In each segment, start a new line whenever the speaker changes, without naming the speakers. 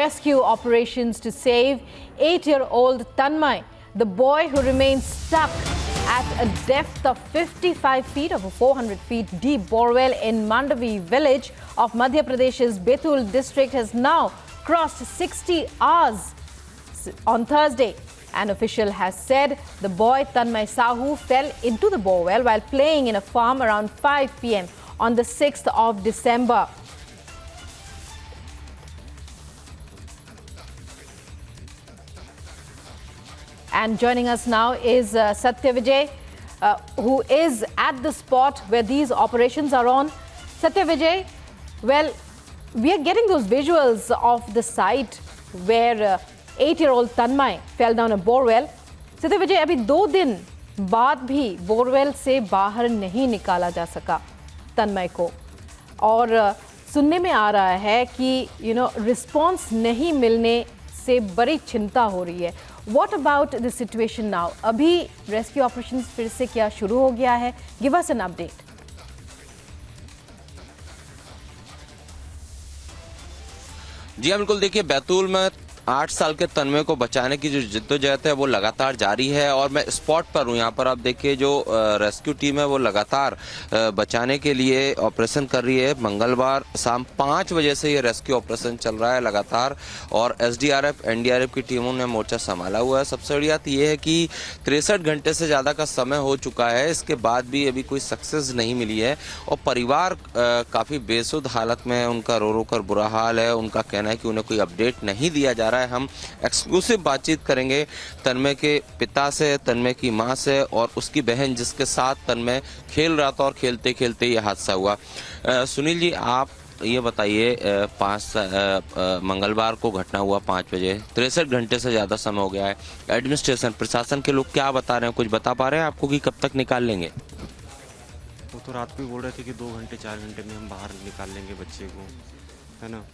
rescue operations to save 8-year-old Tanmay, the boy who remains stuck at a depth of 55 feet of a 400 feet deep borewell in Mandavi village of Madhya Pradesh's Betul district has now crossed 60 hours on Thursday. An official has said the boy Tanmay Sahu fell into the borewell while playing in a farm around 5 p.m. on the 6th of December. And joining us now is Satya Vijay, who is at the spot where these operations are on. Satya Vijay, well, we are getting those visuals of the site where 8-year-old Tanmay fell down a borewell. Satya Vijay, अभी 2 दिन बाद भी borewell से बाहर नहीं निकाला जा सका तन्मय को, और सुनने में आ रहा है कि रिस्पॉन्स नहीं मिलने से बड़ी चिंता हो रही है. What about the situation now? अभी रेस्क्यू ऑपरेशन फिर से क्या शुरू हो गया है? Give us an update.
जी हाँ, बिल्कुल. देखिए, बैतूल में 8 साल के तन्मय को बचाने की जो जिद्दोजहद है वो लगातार जारी है और मैं स्पॉट पर हूँ. यहाँ पर आप देखिए जो रेस्क्यू टीम है वो लगातार बचाने के लिए ऑपरेशन कर रही है. मंगलवार शाम 5 बजे से ये रेस्क्यू ऑपरेशन चल रहा है लगातार और एसडीआरएफ एनडीआरएफ की टीमों ने मोर्चा संभाला हुआ है. सबसे बड़ी बात यह है कि 63 घंटे से ज़्यादा का समय हो चुका है, इसके बाद भी अभी कोई सक्सेस नहीं मिली है और परिवार काफ़ी बेसुध हालत में है. उनका रो रो कर बुरा हाल है. उनका कहना है कि उन्हें कोई अपडेट नहीं दिया जा रहा है. हम एक्सक्लूसिव बातचीत करेंगे तन्मय के पिता से, तन्मय की मां से और उसकी बहन जिसके साथ तन्मय खेल रहा था और खेलते खेलते ये हादसा हुआ. सुनील जी, आप ये बताइए, मंगलवार को घटना हुआ 5 बजे, 63 घंटे से ज़्यादा समय हो गया है. एडमिनिस्ट्रेशन, प्रशासन के लोग क्या बता रहे हैं? कुछ बता पा रहे हैं आपको कि कब तक निकाल लेंगे?
वो तो रात को ही बोल रहे थे कि 2 घंटे 4 घंटे में हम बाहर निकाल लेंगे बच्चे को, है ना.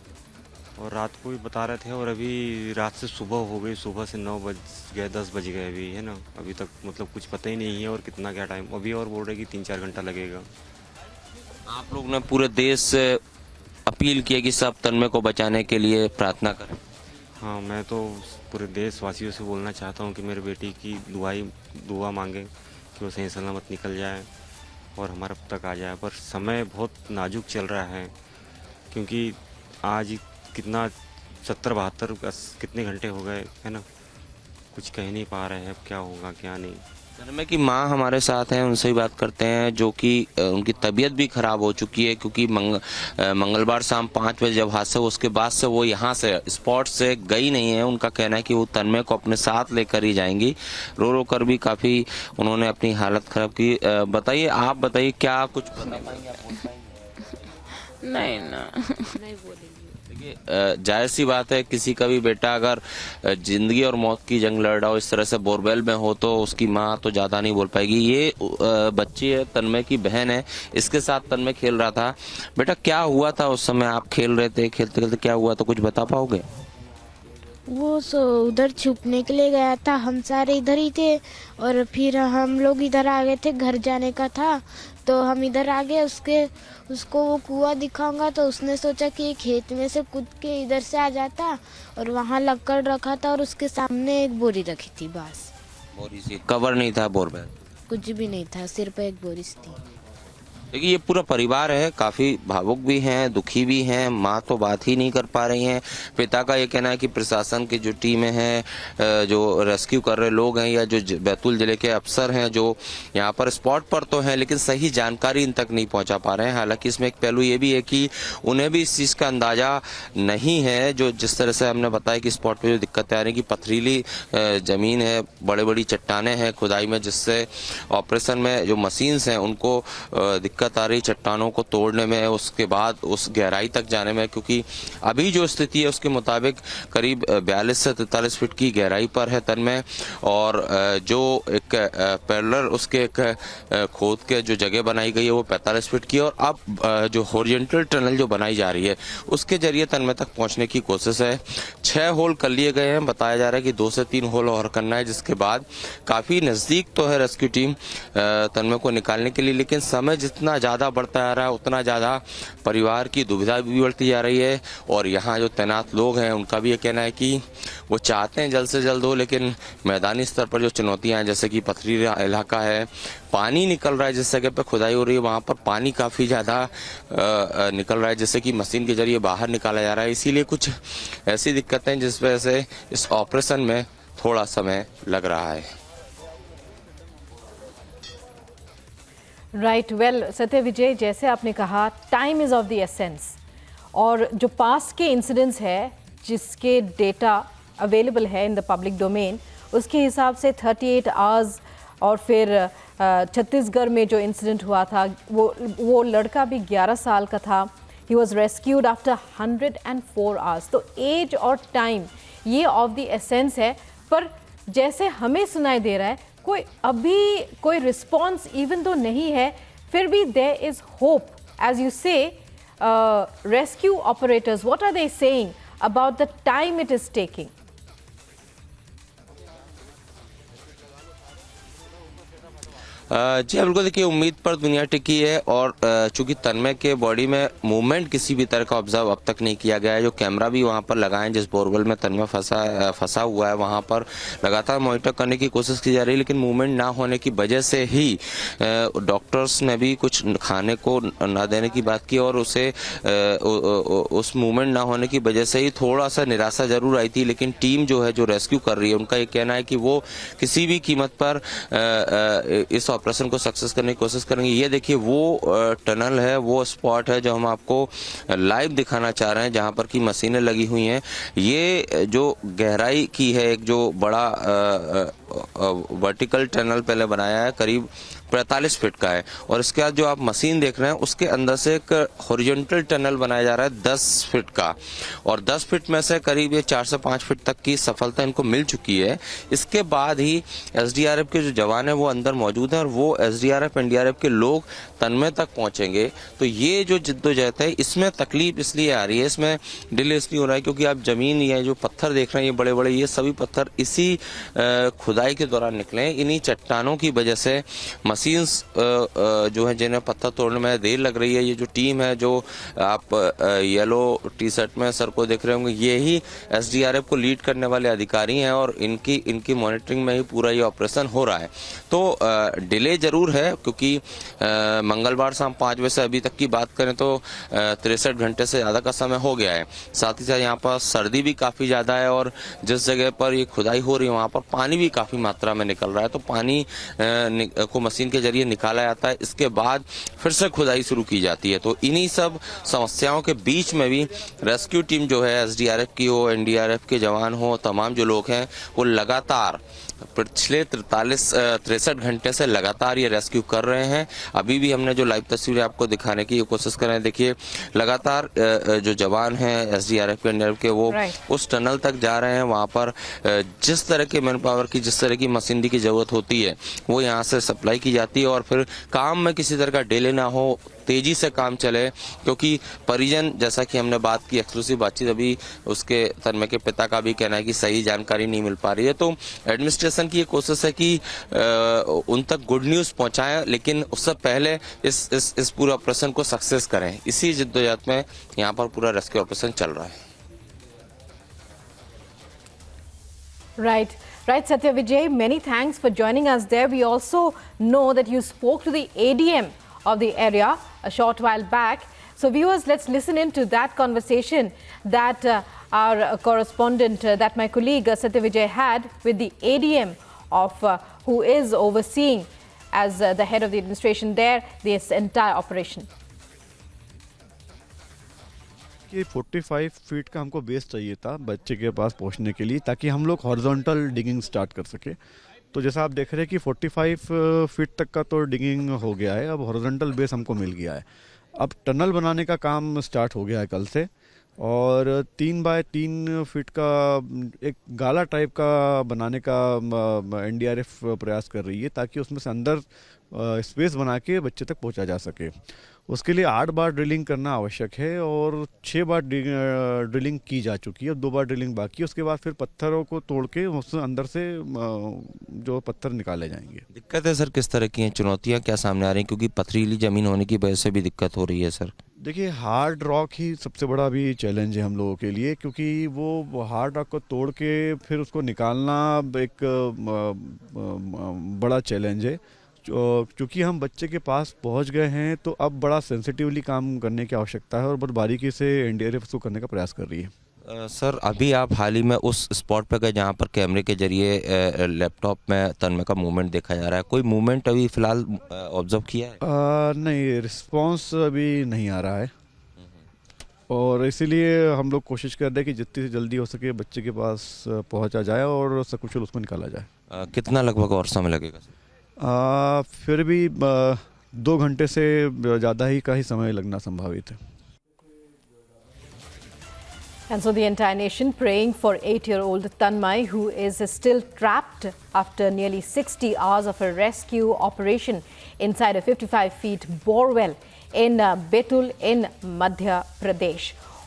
और रात को भी बता रहे थे और अभी रात से सुबह हो गई, सुबह से 9 बज गए, 10 बज गए अभी, है ना. अभी तक मतलब कुछ पता ही नहीं है और कितना क्या टाइम अभी, और बोल रहे कि 3-4 घंटा लगेगा.
आप लोग ने पूरे देश से अपील की है कि सब तन्मय को बचाने के लिए प्रार्थना करें.
हाँ, मैं तो पूरे देशवासियों से बोलना चाहता हूँ कि मेरी बेटी की दुआ मांगे कि वो सही सलामत निकल जाए और हमारे तक आ जाए. पर समय बहुत नाजुक चल रहा है क्योंकि आज कितना 70-72 कितने घंटे हो गए, है ना. कुछ कह नहीं पा रहे हैं अब क्या होगा क्या नहीं.
तन्मय की मां हमारे साथ हैं, उनसे ही बात करते हैं, जो कि उनकी तबीयत भी खराब हो चुकी है क्योंकि मंगलवार शाम 5 बजे जब हादसा हुआ उसके बाद से वो यहाँ से स्पॉट से गई नहीं है. उनका कहना है कि वो तन्मय को अपने साथ लेकर ही जाएंगी. रो रो कर भी काफ़ी उन्होंने अपनी हालत खराब की. बताइए, आप बताइए, क्या कुछ बता पाएंगे, आप बोल पाएंगे?
नहीं ना, नहीं बोलेंगे.
देखिए, जाहिर सी बात है, किसी का भी बेटा अगर जिंदगी और मौत की जंग लड़ रहा हो, इस तरह से बोरवेल में हो, तो उसकी माँ तो ज़्यादा नहीं बोल पाएगी. ये बच्ची है, तन्मय की बहन है, इसके साथ तन्मय खेल रहा था. बेटा, क्या हुआ था उस समय? आप खेल रहे थे, खेलते खेलते क्या हुआ, तो कुछ बता पाओगे?
वो उधर छुपने के लिए गया था, हम सारे इधर ही थे और फिर हम लोग इधर आ गए थे, घर जाने का था तो हम इधर आ गए. उसको वो कुआं दिखाऊंगा तो उसने सोचा कि खेत में से कूद के इधर से आ जाता और वहाँ लक्कड़ रखा था और उसके सामने एक बोरी रखी थी. बस
बोरी सी, कवर नहीं था बोरवेल?
कुछ भी नहीं था, सिर पे एक बोरी थी.
देखिए, ये पूरा परिवार है, काफ़ी भावुक भी हैं, दुखी भी हैं. माँ तो बात ही नहीं कर पा रही हैं. पिता का ये कहना है कि प्रशासन की जो टीमें हैं, जो रेस्क्यू कर रहे लोग हैं या जो बैतूल जिले के अफसर हैं जो यहाँ पर स्पॉट पर तो हैं लेकिन सही जानकारी इन तक नहीं पहुँचा पा रहे हैं. हालांकि इसमें एक पहलू ये भी है कि उन्हें भी इस चीज़ का अंदाज़ा नहीं है. जो जिस तरह से हमने बताया कि स्पॉट पर जो दिक्कतें आ रही कि पथरीली ज़मीन है, बड़े बड़ी चट्टानें हैं खुदाई में, जिससे ऑपरेशन में जो मशीन्स हैं उनको दिक्कत आ रही चट्टानों को तोड़ने में, उसके बाद उस गहराई तक जाने में. क्योंकि अभी जो स्थिति है उसके मुताबिक करीब 42 से 43 फीट की गहराई पर है तन्मय, और जो एक पैरेलल उसके एक खोद के जो जगह बनाई गई है वो 45 फीट की, और अब जो हॉरिजॉन्टल टनल जो बनाई जा रही है उसके जरिए तन्मय तक पहुंचने की कोशिश है. 6 होल कर लिए गए हैं. बताया जा रहा है कि 2 से 3 होल और करना है, जिसके बाद काफ़ी नज़दीक तो है रेस्क्यू टीम तन्मय को निकालने के लिए. लेकिन समय जितना जितना ज़्यादा बढ़ता जा रहा है उतना ज़्यादा परिवार की दुविधा भी बढ़ती जा रही है। और यहाँ जो तैनात लोग हैं उनका भी ये कहना है कि वो चाहते हैं जल्द से जल्द हो, लेकिन मैदानी स्तर पर जो चुनौतियाँ हैं, जैसे कि पथरीला इलाका है, पानी निकल रहा है, जिस जगह पर खुदाई हो रही है वहाँ पर पानी काफ़ी ज़्यादा निकल रहा है, जैसे कि मशीन के जरिए बाहर निकाला जा रहा है। इसीलिए कुछ ऐसी दिक्कतें जिस वजह से इस ऑपरेशन में थोड़ा समय लग रहा है।
राइट, वेल सत्य विजय, जैसे आपने कहा time is of the essence, और जो पास के इंसिडेंट्स है जिसके डेटा अवेलेबल है इन द पब्लिक डोमेन, उसके हिसाब से 38 आवर्स, और फिर छत्तीसगढ़ में जो इंसिडेंट हुआ था वो लड़का भी 11 साल का था। He was rescued after 104 hours. तो एज और टाइम ये ऑफ द एसेंस है, पर जैसे हमें सुनाई दे रहा है कोई रिस्पॉन्स इवन तो नहीं है, फिर भी there is hope as you say. Rescue operators, what are they saying about the time it is taking?
जी बिल्कुल, देखिए उम्मीद पर दुनिया टिकी है, और चूंकि तन्मय के बॉडी में मूवमेंट किसी भी तरह का ऑब्जर्व अब तक नहीं किया गया है। जो कैमरा भी वहां पर लगाए हैं जिस बोरवेल में तन्मय फंसा हुआ है, वहां पर लगातार मॉनिटर करने की कोशिश की जा रही है, लेकिन मूवमेंट ना होने की वजह से ही डॉक्टर्स ने भी कुछ खाने को ना देने की बात की, और उसे उस मूवमेंट ना होने की वजह से ही थोड़ा सा निराशा जरूर आई थी। लेकिन टीम जो है, जो रेस्क्यू कर रही है, उनका ये कहना है कि वो किसी भी कीमत पर इस ऑपरेशन को सक्सेस करने की कोशिश करेंगे। ये देखिए वो टनल है, वो स्पॉट है जो हम आपको लाइव दिखाना चाह रहे हैं, जहां पर की मशीनें लगी हुई हैं। ये जो गहराई की है, एक जो बड़ा वर्टिकल टनल पहले बनाया है, करीब 45 फीट का है, और इसके बाद जो आप मशीन देख रहे हैं उसके अंदर से एक हॉरिजॉन्टल टनल बनाया जा रहा है 10 फीट का, और 10 फीट में से करीब ये 4 से 5 फीट तक की सफलता इनको मिल चुकी है। इसके बाद ही एसडीआरएफ के जो जवान है वो अंदर मौजूद हैं, और वो एसडीआरएफ एनडीआरएफ के लोग तन्मय तक पहुंचेंगे। तो ये जो जिद्दोजहद है, इसमें तकलीफ इसलिए आ रही है, इसमें डिले इसलिए हो रहा है क्योंकि आप जमीन या जो पत्थर देख रहे हैं, ये बड़े बड़े, ये सभी पत्थर इसी खुदाई के दौरान निकले हैं। इन्हीं चट्टानों की वजह से मशीन्स जो है, जिन्हें पत्थर तोड़ने में देर लग रही है, ये जो टीम है, जो आप येलो टी शर्ट में सर को देख रहे होंगे, ये ही एसडीआरएफ को लीड करने वाले अधिकारी हैं, और इनकी मॉनिटरिंग में ही पूरा ये ऑपरेशन हो रहा है। तो डिले जरूर है, क्योंकि मंगलवार शाम 5 बजे से अभी तक की बात करें तो 63 घंटे से ज़्यादा का समय हो गया है। साथ ही साथ यहाँ पर सर्दी भी काफ़ी ज़्यादा है, और जिस जगह पर ये खुदाई हो रही है वहाँ पर पानी भी काफ़ी मात्रा में निकल रहा है। तो पानी को मशीन के जरिए निकाला जाता है, इसके बाद फिर से खुदाई शुरू की जाती है। तो इन्हीं सब समस्याओं के बीच में भी रेस्क्यू टीम जो है, एसडीआरएफ की हो, एनडीआरएफ के जवान हो, तमाम जो लोग हैं, वो लगातार पिछले 63 घंटे से लगातार ये रेस्क्यू कर रहे हैं। अभी भी हमने जो लाइव तस्वीरें आपको दिखाने की कोशिश कर रहे हैं, देखिए लगातार जो जवान हैं एसडीआरएफ के, एनडीआरएफ के, वो उस टनल तक जा रहे हैं। वहाँ पर जिस तरह के मैन पावर की, जिस तरह की मशीनरी की जरूरत होती है, वो यहाँ से सप्लाई की जाती है, और फिर काम में किसी तरह का डिले ना हो, तेजी से काम चले। क्योंकि परिजन, जैसा कि हमने बात की, एक्सक्लूसिव बातचीत अभी उसके तन्मय के पिता का भी कहना है कि सही जानकारी नहीं मिल पा रही है। तो एडमिनिस्ट्रेशन की ये कोशिश है कि उन तक गुड न्यूज़ पहुंचाएं, लेकिन उससे पहले इस पूरे ऑपरेशन को सक्सेस करें। इसी जिद्दोजहद में यहाँ पर पूरा रेस्क्यू ऑपरेशन चल रहा है।
Right, Satya Vijay, many thanks for joining us there. We also know that you spoke to the ADM of the area a short while back. So viewers, let's listen in to that conversation that our correspondent, that my colleague Satya Vijay had with the ADM of who is overseeing as the head of the administration there, this entire operation.
कि 45 feet का हमको base चाहिए था बच्चे के पास पहुंचने के लिए, ताकि हम लोग हॉरिजॉन्टल डिगिंग स्टार्ट कर सके। तो जैसा आप देख रहे हैं कि 45 फीट तक का तो डिगिंग हो गया है, अब हॉरिजॉन्टल बेस हमको मिल गया है। अब टनल बनाने का काम स्टार्ट हो गया है कल से, और 3 बाय 3 फीट का एक गाला टाइप का बनाने का एनडीआरएफ प्रयास कर रही है, ताकि उसमें से अंदर स्पेस बना के बच्चे तक पहुंचा जा सके। उसके लिए 8 बार ड्रिलिंग करना आवश्यक है और 6 बार ड्रिलिंग की जा चुकी है, 2 बार ड्रिलिंग बाकी है। उसके बाद फिर पत्थरों को तोड़ के उस अंदर से जो पत्थर निकाले जाएंगे।
दिक्कत है सर, किस तरह की हैं चुनौतियां क्या सामने आ रही हैं, क्योंकि पथरीली जमीन होने की वजह से भी दिक्कत हो रही है सर?
देखिए, हार्ड रॉक ही सबसे बड़ा भी चैलेंज है हम लोगों के लिए, क्योंकि वो हार्ड रॉक को तोड़ के फिर उसको निकालना एक बड़ा चैलेंज है। क्योंकि हम बच्चे के पास पहुंच गए हैं तो अब बड़ा सेंसिटिवली काम करने की आवश्यकता है और बहुत बारीकी से एनडीआरएफ उसको करने का प्रयास कर रही है।
सर अभी आप हाल ही में उस स्पॉट पर गए जहाँ पर कैमरे के जरिए लैपटॉप में तन्मय का मूवमेंट देखा जा रहा है, कोई मूवमेंट अभी फिलहाल ऑब्जर्व किया है?
नहीं, रिस्पांस अभी नहीं आ रहा है और इसीलिए हम लोग कोशिश कर रहे हैं कि जितनी जल्दी हो सके बच्चे के पास पहुंचा जाए और सकुशल उसको निकाला जाए।
कितना लगभग और समय लगेगा सर?
फिर भी 2 घंटे से ज़्यादा ही का ही समय लगना संभावित है।
And so the entire nation praying for 8-year-old Tanmay, who is still trapped after nearly 60 hours of a rescue operation inside a 55 feet bore well in Betul in Madhya Pradesh.